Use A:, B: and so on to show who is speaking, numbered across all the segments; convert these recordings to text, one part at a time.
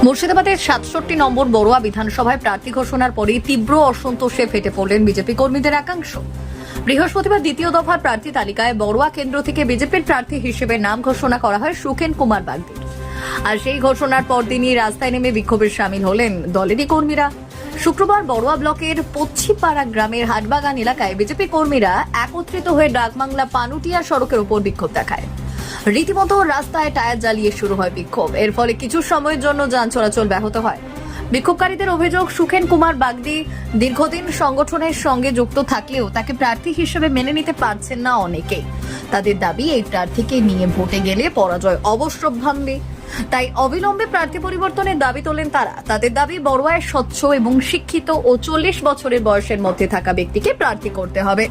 A: মুর্শিদাবাদের ৬৭ নম্বর বড়ুয়া বিধানসভায় প্রার্থী ঘোষণার পরেই তীব্র অসন্তোষে ফেটে পড়লেন বিজেপি কর্মীদের একাংশ। বৃহস্পতিবার দ্বিতীয় দফার প্রার্থী তালিকায় বড়ুয়া কেন্দ্র থেকে বিজেপির প্রার্থী হিসেবে নাম ঘোষণা করা হয় সুখেন কুমার বাগদির। আর সেই ঘোষণার পরদিনই রাস্তায় নেমে বিক্ষোভে সামিল হলেন দলেরই কর্মীরা। শুক্রবার বড়ুয়া ব্লকের পচ্ছিপাড়া গ্রামের হাটবাগান এলাকায় বিজেপি কর্মীরা একত্রিত হয়ে ডাকবাংলা পানুটিয়া সড়কের উপর বিক্ষোভ দেখায়। রীতিমতো রাস্তায় টায়ার জ্বালিয়ে শুরু হয় বিক্ষোভ। এর ফলে কিছু সময়ের জন্য যান চলাচল ব্যাহত হয়। বিক্ষোভকারীদের অভিযোগ, সুখেন কুমার বাগদি দীর্ঘদিন সংগঠনের সঙ্গে যুক্ত থাকলেও তাকে প্রার্থী হিসেবে মেনে নিতে পারছেন না অনেকেই। তাদের দাবি, এই প্রার্থীকে নিয়ে ভোটে গেলে পরাজয় অবশ্যম্ভাবী। তাই অবিলম্বে প্রার্থী পরিবর্তনের দাবি তোলেন তারা। তাদের দাবি, বড়ুয়ায় স্বচ্ছ এবং শিক্ষিত ও 40 বছরের বয়সের মধ্যে থাকা ব্যক্তিকে প্রার্থী করতে হবে।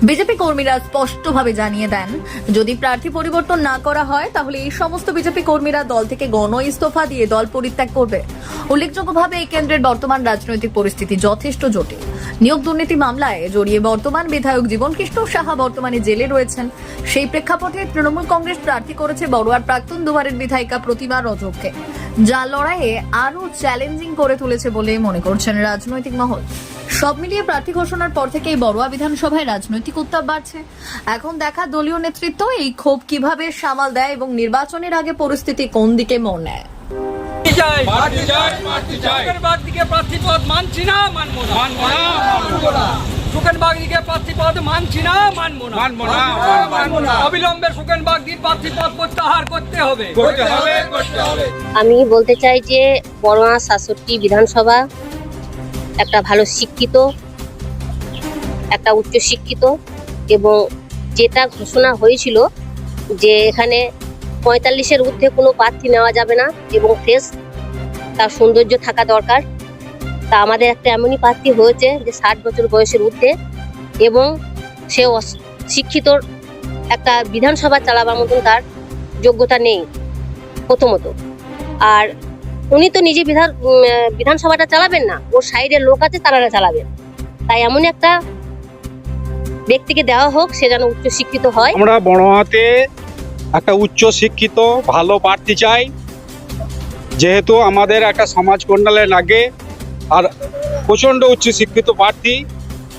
A: বিজেপি কর্মীরা স্পষ্টভাবে জানিয়ে দেন, যদি প্রার্থী পরিবর্তন না করা হয় তাহলে এই সমস্ত বিজেপি কর্মীরা দল থেকে গণ ইস্তফা দিয়ে দল পরিত্যাগ করবে। উল্লেখযোগ্যভাবে এই কেন্দ্রের বর্তমান রাজনৈতিক পরিস্থিতি যথেষ্ট জটিল। নিয়োগ দুর্নীতি মামলায় জড়িয়ে বর্তমান বিধায়ক জীবনকৃষ্ণ সাহা বর্তমানে জেলে রয়েছেন। সেই প্রেক্ষাপটে তৃণমূল কংগ্রেস প্রার্থী করেছে বড়ুয়ার প্রাক্তন দুবারের বিধায়িকা প্রতিমা রজককে, যা লড়াইয়ে আরো চ্যালেঞ্জিং করে তুলেছে বলে মনে করছেন রাজনৈতিক মহল। সব মিলিয়ে প্রার্থী ঘোষণার পর থেকেই বড়ুয়া বিধানসভায় রাজনৈতিক উত্তাপ বাড়ছে। এখন দেখা দলীয় নেতৃত্ব এই ক্ষোভ কিভাবে সামাল দেয় এবং নির্বাচনের আগে পরিস্থিতি কোন দিকে মোড় নেয়।
B: আমি বলতে চাই যে বড়ুয়া ৬৭ বিধানসভা একটা ভালো শিক্ষিত, একটা উচ্চ শিক্ষিত, এবং যেটা ঘোষণা হয়েছিল যে এখানে ৪৫-এর ঊর্ধ্বে কোনো প্রার্থী নেওয়া যাবে না এবং ফ্রেশ তার সৌন্দর্য থাকা দরকার। তা আমাদের একটা এমনই প্রার্থী হয়েছে যে ৬০ বছর বয়সের ঊর্ধ্বে এবং সে শিক্ষিত, একটা বিধানসভা চালাবার মতন তার যোগ্যতা নেই প্রথমত। আর উনি তো নিজে বিধানসভাটা চালাবেন না, ওর সাইডের লোক আছে তারা চালাবেন। তাই এমন একটা ব্যক্তিকে দেওয়া হোক, সে যেন উচ্চ শিক্ষিত হয়।
C: আমরা বড়ুয়াতে একটা উচ্চ শিক্ষিত ভালো প্রার্থী চাই, যেহেতু আমাদের একটা সমাজ কল্যাণের লাগে। আর প্রচণ্ড উচ্চ শিক্ষিত প্রার্থী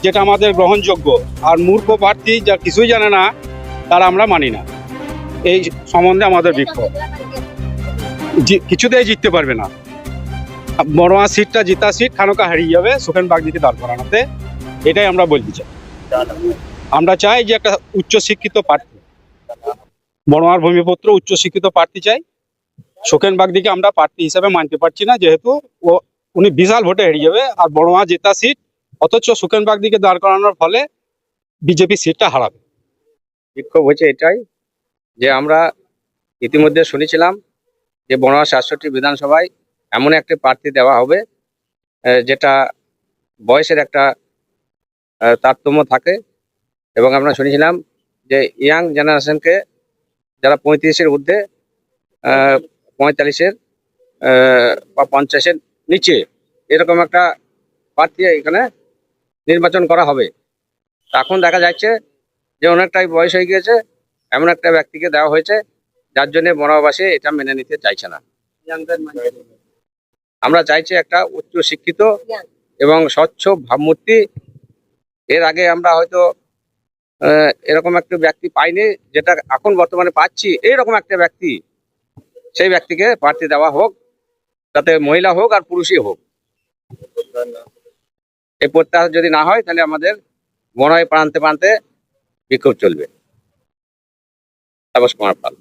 C: যেটা আমাদের গ্রহণযোগ্য, আর মূর্খ প্রার্থী যা কিছুই জানে না তারা আমরা মানি না। এই সম্বন্ধে আমাদের বিক্ষোভ। কিছুতেই জিততে পারবে না। বড়ুয়া সিটটা জিতা সিট, খানোকা হারিয়ে যাবে সুখেন বাগদিকে দাঁড় করানোতে। এটাই আমরা বলতে চাই। আমরা চাই যে একটা উচ্চ শিক্ষিত প্রার্থী, বড়ুয়ার ভূমিপুত্র উচ্চ শিক্ষিত প্রার্থী চাই। সুখেন বাগদিকে আমরা প্রার্থী হিসেবে মানতে পারছি না, যেহেতু উনি বিশাল ভোটে হেরিয়ে যাবে। আর বড়ুয়া জেতা সিট, অথচ সুখেন বাগদিকে দাঁড় করানোর ফলে বিজেপি সিটটা হারাবে।
D: বিক্ষোভ হয়েছে এটাই যে আমরা ইতিমধ্যে শুনেছিলাম যে বড়ুয়া ৬৭ বিধানসভায় এমন একটা প্রার্থী দেওয়া হবে যেটা বয়সের একটা তারতম্য থাকে, এবং আমরা শুনেছিলাম যে ইয়াং জেনারেশনকে, যারা ৩৫-এর ঊর্ধ্বে, ৪৫-এর বা ৫০-এর নিচে, এরকম একটা প্রার্থী এখানে নির্বাচন করা হবে। এখন দেখা যাচ্ছে যে অনেকটাই বয়স হয়ে গিয়েছে, এমন একটা ব্যক্তিকে দেওয়া হয়েছে যার জন্য বড়ুয়াবাসী এটা মেনে নিতে চাইছে না। আমরা চাইছি একটা উচ্চ শিক্ষিত এবং স্বচ্ছ ভাবমূর্তি। এর আগে আমরা হয়তো এরকম একটা ব্যক্তি পাইনি, যেটা এখন বর্তমানে পাচ্ছি। এইরকম একটা ব্যক্তি, সেই ব্যক্তিকে প্রার্থী দেওয়া হোক, তাতে মহিলা হোক আর পুরুষই হোক। এই প্রত্যাশা যদি না হয় তাহলে আমাদের বড়ুয়ায় প্রান্তে প্রান্তে বিক্ষোভ চলবে। তাপস কুমার পাল।